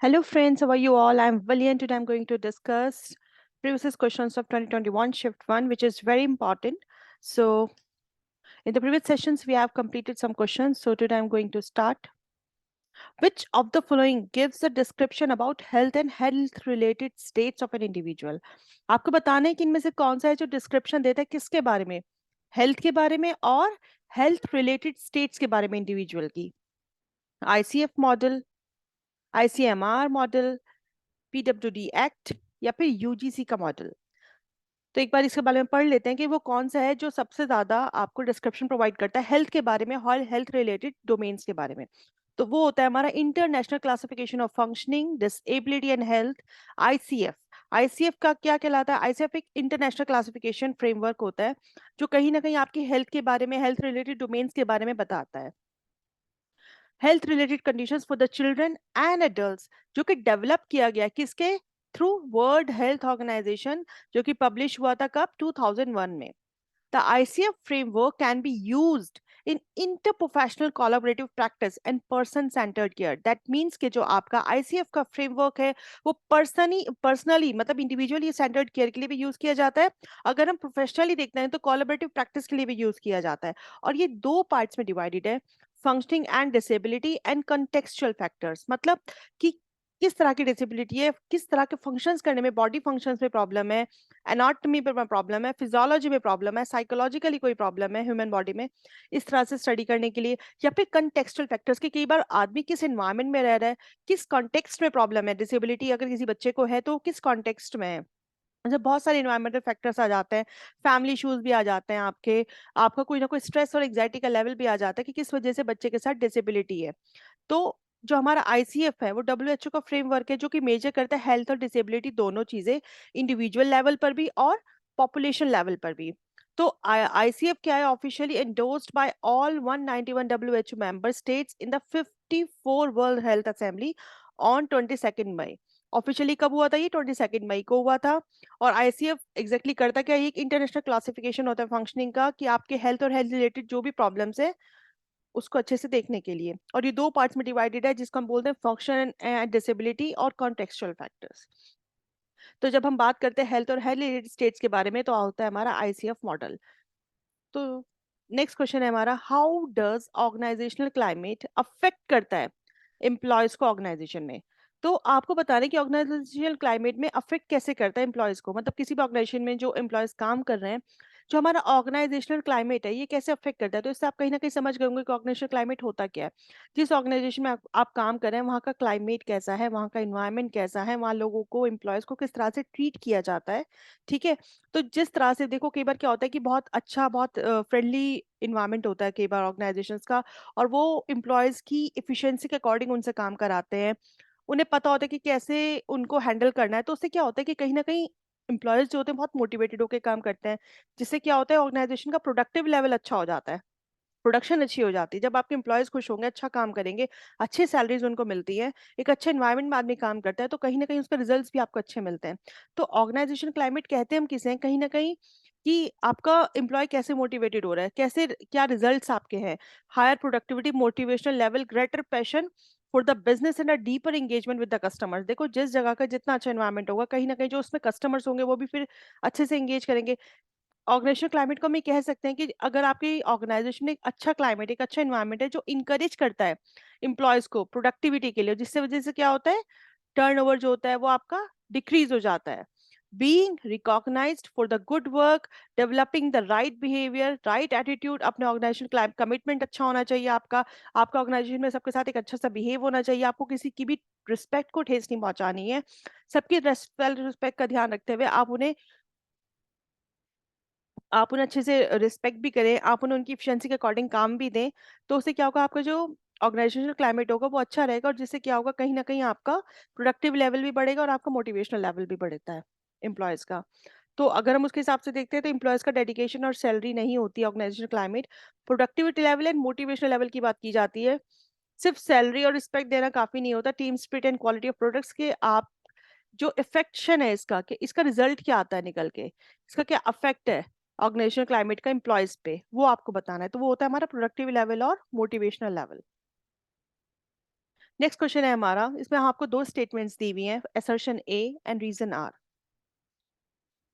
Hello friends, how are you all? I'm Vali and today I'm going to discuss previous questions of 2021 shift 1 which is very important. So in the previous sessions we have completed some questions. So today I'm going to start. Which of the following gives a description about health and health related states of an individual? आपको बताना है कि इनमें से कौन सा है जो डिस्क्रिप्शन देता है किसके बारे में, हेल्थ के बारे में और हेल्थ रिलेटेड स्टेट्स के बारे में इंडिविजुअल की. ICF model, ICMR model, PWD act या फिर यूजीसी का मॉडल. तो एक बार इसके बारे में पढ़ लेते हैं कि वो कौन सा है जो सबसे ज्यादा आपको डिस्क्रिप्शन प्रोवाइड करता है हेल्थ के बारे में और हेल्थ रिलेटेड डोमेन्स के बारे में. तो वो होता है हमारा international classification of functioning disability and health, ICF. ICF का क्या कहलाता है? आईसीएफ एक इंटरनेशनल क्लासिफिकेशन फ्रेमवर्क होता है जो कहीं ना कहीं आपकी हेल्थ के बारे में, हेल्थ रिलेटेड डोमेन्स के बारे में बताता है. Health related conditions for the children and adults जो कि डेवलप किया गया किसके थ्रू? वर्ल्ड हेल्थ ऑर्गेनाइजेशन, जो कि पब्लिश हुआ था कब? 2001 में. The ICF framework can be used in interprofessional collaborative practice and person centred care. That means कि जो आपका आईसीएफ का फ्रेमवर्क है वो पर्सनली मतलब इंडिविजुअली सेंटर्ड केयर के लिए भी यूज किया जाता है. अगर हम प्रोफेशनली देखते हैं तो कोलैबोरेटिव प्रैक्टिस के लिए भी यूज किया जाता है. और ये दो पार्ट्स में डिवाइडेड है, functioning and disability and contextual factors. मतलब कि किस तरह की डिसेबिलिटी है, किस तरह के फंक्शंस करने में, बॉडी फंक्शंस में प्रॉब्लम है, एनाटॉमी पे प्रॉब्लम है, फिजियोलॉजी में प्रॉब्लम है, साइकोलॉजिकली कोई प्रॉब्लम है ह्यूमन बॉडी में, इस तरह से स्टडी करने के लिए. या फिर कंटेक्सचुअल फैक्टर्स की कई बार आदमी किस एनवायरनमेंट में रह रहा है, किस कॉन्टेक्स्ट में प्रॉब्लम है, डिसेबिलिटी अगर किसी बच्चे को है तो किस कॉन्टेक्स्ट में है. मतलब बहुत सारे इन्वायरमेंटल फैक्टर्स आ जाते हैं, फैमिली इश्यूज भी आ जाते हैं आपके, आपका कोई ना कोई स्ट्रेस और एग्जाइटी का लेवल भी आ जाता है कि किस वजह से बच्चे के साथ डिसेबिलिटी है. तो जो हमारा आईसीएफ है वो डब्ल्यूएचओ का फ्रेमवर्क है जो कि मेजर करता है हेल्थ और डिसेबिलिटी दोनों चीजें, इंडिविजुअल लेवल पर भी और पॉपुलेशन लेवल पर भी. तो आईसीएफ क्या है? Officially endorsed by all 191 WHO member states in the 54 world health assembly on 22 May. Officially कब हुआ था? ये 22 मई को हुआ था. और आईसीएफ एग्जैक्टली करता क्या है? ये एक इंटरनेशनल क्लासिफिकेशन होता है फंक्शनिंग का कि आपके हेल्थ और हेल्थ रिलेटेड जो भी प्रॉब्लम्स है उसको अच्छे से देखने के लिए. और ये दो पार्ट्स में डिवाइडेड है जिसको हम बोलते हैं फंक्शन एंड डिसेबिलिटी और कॉन्टेक्सचुअल फैक्टर्स. तो जब हम बात करते हैं हेल्थ और हेल्थ रिलेटेड स्टेट्स के बारे में तो होता है हमारा आईसीएफ मॉडल. तो नेक्स्ट क्वेश्चन है हमारा, how does organisational climate affect करता है एम्प्लॉयज को ऑर्गेनाइजेशन में. तो आपको बता रहे कि ऑर्गेनाइजेशनल क्लाइमेट में अफेक्ट कैसे करता है एम्प्लॉयज को, मतलब किसी भी ऑर्गेनाइजेशन में जो एम्प्लॉयज काम कर रहे हैं, जो हमारा ऑर्गेनाइजेशनल क्लाइमेट है ये कैसे अफेक्ट करता है. तो इससे आप कहीं ना कहीं समझ गए होंगे कि ऑर्गेनाइजेशनल क्लाइमेट होता क्या है. जिस ऑर्गेनाइजेशन में आप काम कर रहे हैं वहाँ का क्लाइमेट कैसा है, वहाँ का इन्वायरमेंट कैसा है, वहाँ लोगों को, एम्प्लॉयज को किस तरह से ट्रीट किया जाता है. ठीक है. तो जिस तरह से देखो कई बार क्या होता है कि बहुत अच्छा, बहुत फ्रेंडली इन्वायरमेंट होता है कई बार ऑर्गेनाइजेशंस का, और वो एम्प्लॉयज की इफिशिएंसी के अकॉर्डिंग उनसे काम कराते हैं. उन्हें पता होता है कि कैसे उनको हैंडल करना है. तो उससे क्या होता है कि कहीं ना कहीं एम्प्लॉयज जो होते हैं बहुत मोटिवेटेड होकर काम करते हैं, जिससे क्या होता है ऑर्गेनाइजेशन का प्रोडक्टिव लेवल अच्छा हो जाता है, प्रोडक्शन अच्छी हो जाती है. जब आपके एम्प्लॉयज खुश होंगे, अच्छा काम करेंगे, अच्छी सैलरीज उनको मिलती है, एक अच्छे एनवायरनमेंट में आदमी काम करता है, तो कहीं ना कहीं उसके रिजल्ट्स भी आपको अच्छे मिलते हैं. तो ऑर्गेनाइजेशन क्लाइमेट कहते हैं हम किसे हैं? कहीं ना कहीं कि आपका एम्प्लॉय कैसे मोटिवेटेड हो रहा है, कैसे, क्या रिजल्ट्स आपके हैं, higher productivity, motivational level, greater passion for the business and a deeper engagement with the customers. देखो जिस जगह का जितना अच्छा एनवायरनमेंट होगा कहीं ना कहीं जो उसमें कस्टमर्स होंगे वो भी फिर अच्छे से एंगेज करेंगे. ऑर्गेनाइजेशनल क्लाइमेट को हम ये कह सकते हैं कि अगर आपकी ऑर्गेनाइजेशन में एक अच्छा क्लाइमेट, एक अच्छा एनवायरनमेंट है जो इंकरेज करता है एम्प्लॉयज को प्रोडक्टिविटी के लिए, जिससे वजह से क्या होता है, टर्नओवर जो होता है वो आपका डिक्रीज हो जाता है. Being recognised for the good work, developing the right behaviour, right attitude, अपने ऑर्गेनाइजेशन कमिटमेंट अच्छा होना चाहिए आपका, आपका ऑर्गेनाइजेशन में सबके साथ एक अच्छा सा बिहेव होना चाहिए, आपको किसी की भी रिस्पेक्ट को ठेस नहीं पहुंचानी है, सबकी रिस्पेक्ट का ध्यान रखते हुए आप उन्हें अच्छे से रिस्पेक्ट भी करें, आप उन्हें उनकी एफिशिएंसी के अकॉर्डिंग काम भी दें. तो उससे क्या होगा, आपका जो ऑर्गेनाइजेशनल क्लाइमेट होगा वो अच्छा रहेगा, और जिससे क्या होगा कहीं ना कहीं आपका प्रोडक्टिव लेवल भी बढ़ेगा और आपका मोटिवेशनल लेवल भी बढ़ता है एम्प्लॉयज का. तो अगर हम उसके हिसाब से देखते हैं तो एम्प्लॉयज का डेडिकेशन और सैलरी नहीं होती organisational climate, productivity level and motivational level की बात की जाती है. सिर्फ सैलरी और रिस्पेक्ट देना काफी नहीं होता, team spirit and quality of products के आप जो इफेक्शन है इसका, कि इसका रिजल्ट क्या आता है निकल के, इसका क्या अफेक्ट है ऑर्गेनाइजेशनल क्लाइमेट का एम्प्लॉयज पे, वो आपको बताना है. तो वो होता है हमारा प्रोडक्टिव लेवल और मोटिवेशनल लेवल. नेक्स्ट क्वेश्चन है हमारा, इसमें आपको दो स्टेटमेंट्स दी हुई हैं, assertion A and reason R.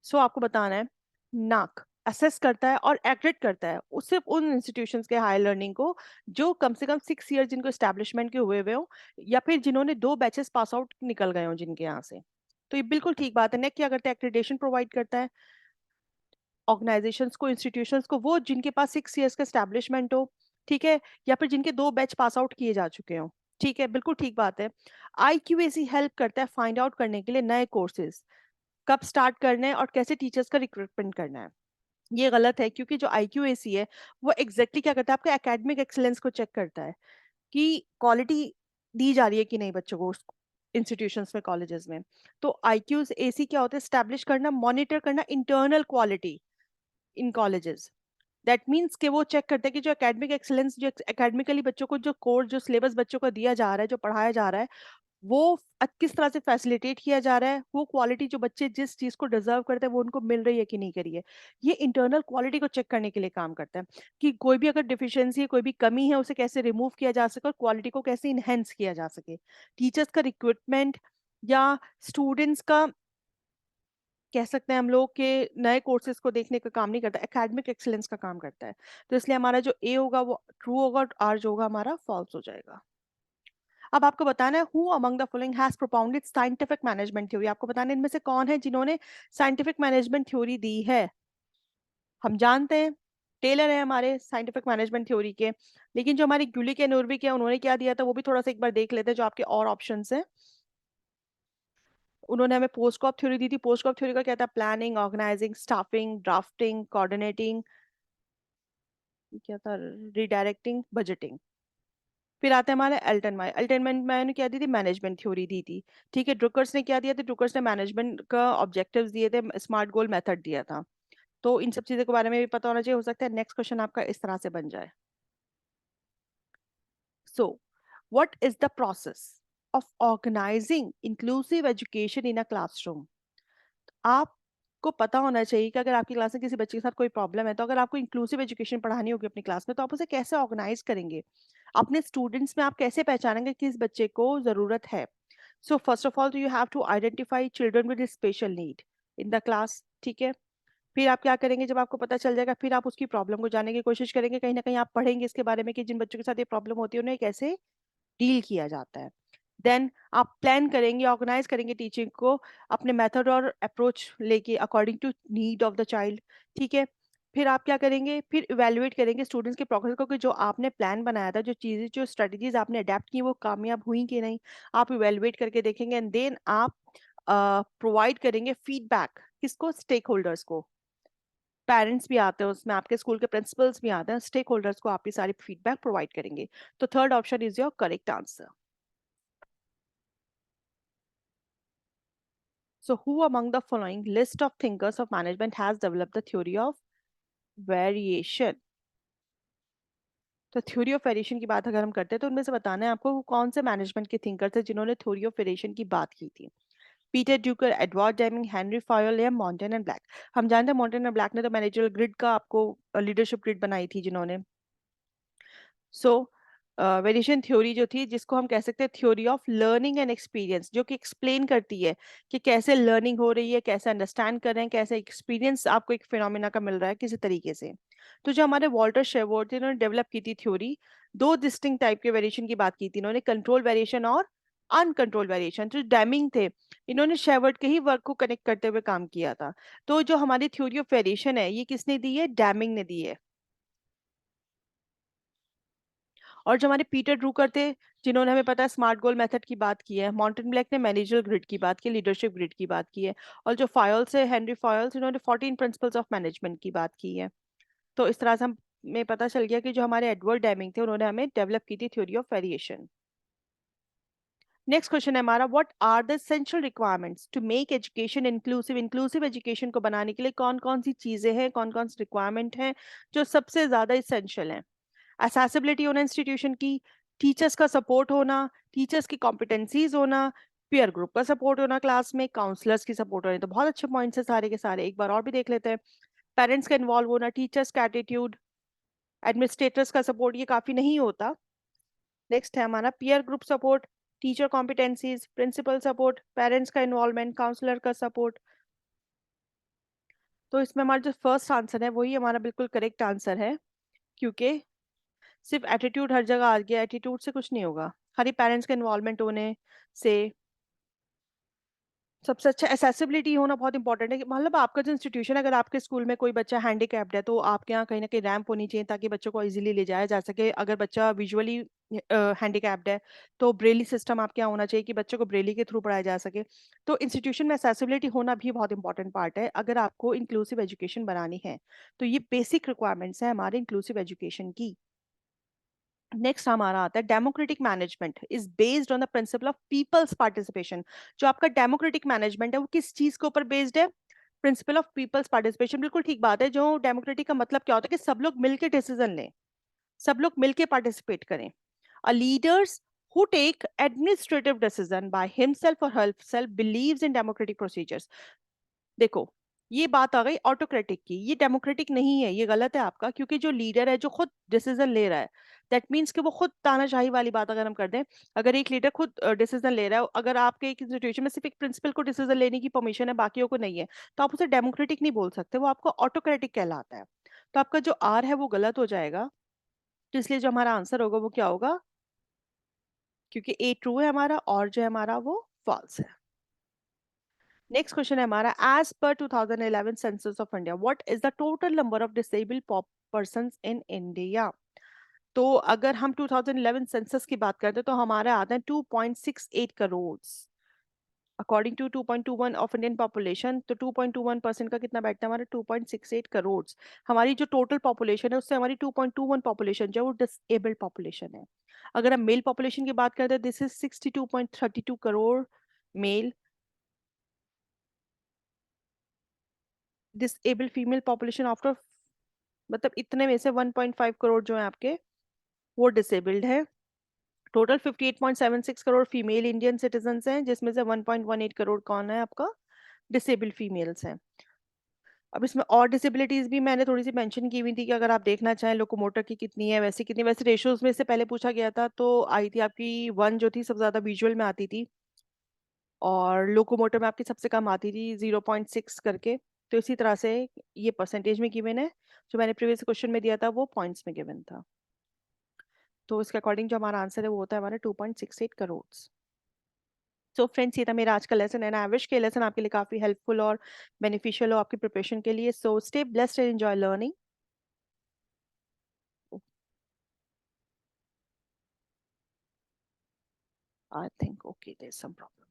So आपको बताना है नाक असेस करता है और एक्रेट करता है उस सिर्फ उन इंस्टीट्यूशंस के हायर लर्निंग को जो कम से कम 6 ईयर जिनको एस्टेब्लिशमेंट के हुए हुए हो, या फिर जिन्होंने 2 बैचेस पास आउट निकल गए हो जिनके यहाँ से। तो ये बिल्कुल ठीक बात है। नेक क्या करता है, एक्रेडिटेशन प्रोवाइड करता है ऑर्गेनाइजेशंस को, इंस्टीट्यूशंस को, वो जिनके पास 6 ईयर्स का एस्टेब्लिशमेंट हो, ठीक है, या फिर जिनके 2 बैच पास आउट किए जा चुके हो। ठीक है, बिल्कुल ठीक बात है। IQAC हेल्प करता है फाइंड आउट करने के लिए नए कोर्सेज कब स्टार्ट करना है और कैसे टीचर्स का रिक्रूटमेंट करना है। ये गलत है, क्योंकि जो IQAC है वो एग्जैक्टली क्या करता है, आपका एकेडमिक एक्सेलेंस को चेक करता है कि क्वालिटी दी जा रही है कि नहीं बच्चों को इंस्टीट्यूशंस में, कॉलेजेस में। तो IQAC क्या होता है, स्टैब्लिश करना, मॉनिटर करना internal quality in colleges. That means कि वो चेक करते हैं कि जो एकेडमिक एक्सेलेंस, जो एकेडमिकली बच्चों को जो कोर्स, जो सिलेबस बच्चों को दिया जा रहा है, जो पढ़ाया जा रहा है, वो किस तरह से फैसिलिटेट किया जा रहा है, वो क्वालिटी जो बच्चे जिस चीज को डिजर्व करते हैं वो उनको मिल रही है कि नहीं करी है। ये इंटरनल क्वालिटी को चेक करने के लिए काम करता है कि कोई भी अगर डिफिशियंसी है, कोई भी कमी है, उसे कैसे रिमूव किया जा सके और क्वालिटी को कैसे इनहेंस किया जा सके। टीचर्स का रिक्रूटमेंट या स्टूडेंट्स का, कह सकते हैं हम लोग के नए कोर्सेज को देखने का काम नहीं करता, एकेडमिक एक्सीलेंस का काम करता है। तो इसलिए हमारा जो ए होगा वो ट्रू होगा और आर जो होगा हमारा फॉल्स हो जाएगा। अब आपको बताना है who among the following has propounded scientific management theory. आपको बताना है इनमें से कौन है जिन्होंने साइंटिफिक मैनेजमेंट थ्योरी दी है। हम जानते हैं टेलर है हमारे साइंटिफिक मैनेजमेंट थ्योरी के, लेकिन जो हमारी ग्यूलिक एंड उर्विक है उन्होंने क्या दिया था वो भी थोड़ा सा एक बार देख लेते हैं, जो आपके और ऑप्शंस हैं। उन्होंने हमें पोस्ट कॉप थ्योरी दी थी। पोस्ट कॉप थ्योरी का क्या था, planning, organising, staffing, drafting, coordinating, क्या था, रिडायरेक्टिंग, बजटिंग। फिर आते हैं हमारे अल्टनमाई। अल्टनमाई ने क्या दी थी, मैनेजमेंट थ्योरी दी थी। ठीक है, ड्रुकर्स ने क्या दिया था, ड्रुकर्स ने मैनेजमेंट का ऑब्जेक्टिव्स दिए थे, स्मार्ट गोल मेथड दिया था। तो इन सब चीजों के बारे में भी पता होना चाहिए। हो सकता है नेक्स्ट क्वेश्चन आपका इस तरह से बन जाए। So what is the process of organising inclusive education in a classroom. आपको पता होना चाहिए कि अगर आपकी क्लास में किसी बच्चे के साथ कोई प्रॉब्लम है, तो अगर आपको इंक्लूसिव एजुकेशन पढ़ानी होगी अपनी क्लास में, तो आप उसे कैसे ऑर्गेनाइज करेंगे। अपने स्टूडेंट्स में आप कैसे पहचानेंगे किस बच्चे को जरूरत है। So first of all, you have to identify children with special need in the class. ठीक है, फिर आप क्या करेंगे, जब आपको पता चल जाएगा फिर आप उसकी प्रॉब्लम को जानने की कोशिश करेंगे। कहीं ना कहीं आप पढ़ेंगे इसके बारे में कि जिन बच्चों के साथ ये प्रॉब्लम होती है उन्हें कैसे डील किया जाता है। देन आप प्लान करेंगे, ऑर्गेनाइज करेंगे टीचिंग को अपने मेथड और अप्रोच लेके according to need of the child. ठीक है, फिर आप क्या करेंगे, फिर इवेलुएट करेंगे स्टूडेंट्स के प्रोग्रेस को कि जो आपने प्लान बनाया था, जो चीज़ें, जो स्ट्रेटजीज आपने अडेप्ट की वो कामयाब हुई कि नहीं। आप इवेलुएट करके देखेंगे एंड देन आप प्रोवाइड करेंगे फीडबैक किसको, स्टेक होल्डर्स को। पेरेंट्स भी आते हैं उसमें, आपके स्कूल के प्रिंसिपल्स भी आते हैं, स्टेक होल्डर्स को आप ये सारी फीडबैक प्रोवाइड करेंगे। तो third option is your correct answer. So, who among the following list of thinkers of management has developed the theory of variation? तो थ्योरी ऑफ वेरिएशन की बात अगर हम करते हैं तो उनमें से बताना है आपको वो कौन से मैनेजमेंट के थिंकर थे जिन्होंने थ्योरी ऑफ वेरिएशन की बात की थी। Peter Drucker, Edward Deming, Henry Fayol या मॉन्टेन एंड ब्लैक। हम जानते हैं मॉन्टेन एंड ब्लैक ने तो मैनेजरल ग्रिड का आपको लीडरशिप ग्रिड बनाई थी जिन्होंने। सो वेरिएशन थ्योरी जो थी, जिसको हम कह सकते हैं theory of learning and experience, जो कि एक्सप्लेन करती है कि कैसे लर्निंग हो रही है, कैसे अंडरस्टैंड कर रहे हैं, कैसे एक्सपीरियंस आपको एक फिनोमिना का मिल रहा है किसी तरीके से। तो जो हमारे वॉल्टर शेवर्ट थे, इन्होंने डेवलप की थी थ्योरी, दो डिस्टिंक्ट टाइप के वेरिएशन की बात की थी इन्होंने, कंट्रोल वेरिएशन और अनकंट्रोल वेरिएशन। जो डैमिंग थे, इन्होंने शेवर्ट के ही वर्क को कनेक्ट करते हुए काम किया था। तो जो हमारी थ्योरी ऑफ वेरिएशन है ये किसने दी है, डैमिंग ने दी है। और जो हमारे पीटर ड्रूकर थे, जिन्होंने हमें पता है स्मार्ट गोल मेथड की बात की है, मॉन्टन ब्लैक ने मैनेजरल ग्रिड की बात की, लीडरशिप ग्रिड की बात की है, और जो फायल्स है, हेनरी फायल्स, इन्होंने 14 प्रिंसिपल्स ऑफ मैनेजमेंट की बात की है। तो इस तरह से हमें पता चल गया कि जो हमारे एडवर्ड डेमिंग थे उन्होंने हमें डेवलप की थी theory of variation. Next question है हमारा, what are the essential requirements to make education inclusive. Inclusive education को बनाने के लिए कौन कौन सी चीजें हैं, कौन कौन सी रिक्वायरमेंट हैं जो सबसे ज्यादा इसेंशियल है। असेसिबिलिटी होना इंस्टीट्यूशन की, टीचर्स का सपोर्ट होना, टीचर्स की कॉम्पिटेंसीज होना, पीयर ग्रुप का सपोर्ट होना क्लास में, काउंसलर्स की सपोर्ट होनी। तो बहुत अच्छे पॉइंट्स है सारे के सारे, एक बार और भी देख लेते हैं। पेरेंट्स का इन्वॉल्व होना, टीचर्स का एटीट्यूड, एडमिनिस्ट्रेटर्स का सपोर्ट, ये काफी नहीं होता, नेक्स्ट है हमारा peer group support, teacher competencies, principal support, parents का इन्वॉल्वमेंट, काउंसलर का सपोर्ट। तो इसमें हमारा जो फर्स्ट आंसर है वही हमारा बिल्कुल करेक्ट आंसर है, क्योंकि सिर्फ एटीट्यूड हर जगह आ गया, एटीट्यूड से कुछ नहीं होगा, खाली पेरेंट्स का इन्वॉल्वमेंट होने से। सबसे अच्छा एसेसिबिलिटी होना बहुत इंपॉर्टेंट है कि मतलब आपका जो इंस्टीट्यूशन, अगर आपके स्कूल में कोई बच्चा हैंडीकैप्ड है तो आपके यहाँ कहीं ना कहीं रैंप होनी चाहिए ताकि बच्चों को इजीली ले जाया जा सके। अगर बच्चा विजुअली हैंडीकैप्ड है तो ब्रेली सिस्टम आपके यहाँ होना चाहिए कि बच्चों को ब्रेली के थ्रू पढ़ाया जा सके। तो इंस्टीट्यूशन में एसेसिबिलिटी होना भी बहुत इंपॉर्टेंट पार्ट है अगर आपको इंक्लूसिव एजुकेशन बनानी है। तो ये बेसिक रिक्वायरमेंट्स है हमारे इंक्लूसिव एजुकेशन की। नेक्स्ट हमारा आता है democratic management is based on the principle of peoples participation. जो आपका डेमोक्रेटिक मैनेजमेंट है वो किस चीज के ऊपर बेस्ड है? Principle of peoples participation. बिल्कुल ठीक बात है। जो डेमोक्रेटिक का मतलब क्या होता है कि सब लोग मिलकर डिसीजन लें, सब लोग मिलकर पार्टिसिपेट करें। अ leaders who take administrative decision by himself or herself believes in democratic procedures। देखो, ये बात आ गई ऑटोक्रेटिक की, ये डेमोक्रेटिक नहीं है, ये गलत है आपका, क्योंकि जो लीडर है जो खुद डिसीजन ले रहा है, दैट मीन्स कि वो खुद तानाशाही वाली बात अगर हम कर दें, अगर एक लीडर खुद डिसीजन ले रहा है, अगर आपके एक इंस्टीट्यूशन में सिर्फ एक प्रिंसिपल को डिसीजन लेने की परमिशन है, बाकियों को नहीं है, तो आप उसे डेमोक्रेटिक नहीं बोल सकते, वो आपको ऑटोक्रेटिक कहलाता है। तो आपका जो आर है वो गलत हो जाएगा। तो इसलिए जो हमारा आंसर होगा वो क्या होगा? क्योंकि ए ट्रू है हमारा और जो है हमारा वो फॉल्स है। नेक्स्ट क्वेश्चन है हमारा, एज पर 2011 census of India what is the total number of disabled persons in India. तो अगर हम 2011 सेंसस की बात करते हैं तो हमारा आता है 2.68 crore. According to 2.21 of Indian population, तो 2.21% का कितना बैठता है हमारा? 2.68 करोड़। हमारी जो टोटल पॉपुलेशन है उससे हमारी 2.21 पॉपुलेशन जो है वो डिसेबल्ड पॉपुलेशन है। अगर हम मेल पॉपुलेशन की बात करते हैं, this is 62.32 crore male. Disabled female population after, मतलब इतने में से 1.5 करोड़ जो है आपके वो डिसेबल्ड है। Total 58.76 crore female Indian citizen हैं, जिसमें से 1.18 करोड़ कौन है आपका? डिसेबल्ड फीमेल्स हैं। अब इसमें और डिसेबिलिटीज भी मैंने थोड़ी सी मेंशन की हुई थी कि अगर आप देखना चाहें लोकोमोटर की कितनी है, वैसे कितनी, वैसे रेशियोज में से पहले पूछा गया था तो आई थी आपकी 1 जो थी सबसे ज्यादा विजुअल में आती थी, और लोकोमोटर में आपकी सबसे कम आती थी 0.6 करके। तो इसी तरह से ये परसेंटेज में गिवन है, जो मैंने प्रीवियस क्वेश्चन में दिया था वो पॉइंट्स में गिवन था। तो इसके अकॉर्डिंग जो हमारा आंसर है वो होता है हमारा 2.68 करोड़। सो फ्रेंड्स, ये था मेरा आज का लेसन एंड आई विश के लेसन आपके लिए काफी हेल्पफुल और बेनिफिशियल हो आपकी प्रिपरेशन के लिए। So stay blessed and enjoy learning. I think okay, there's some problem.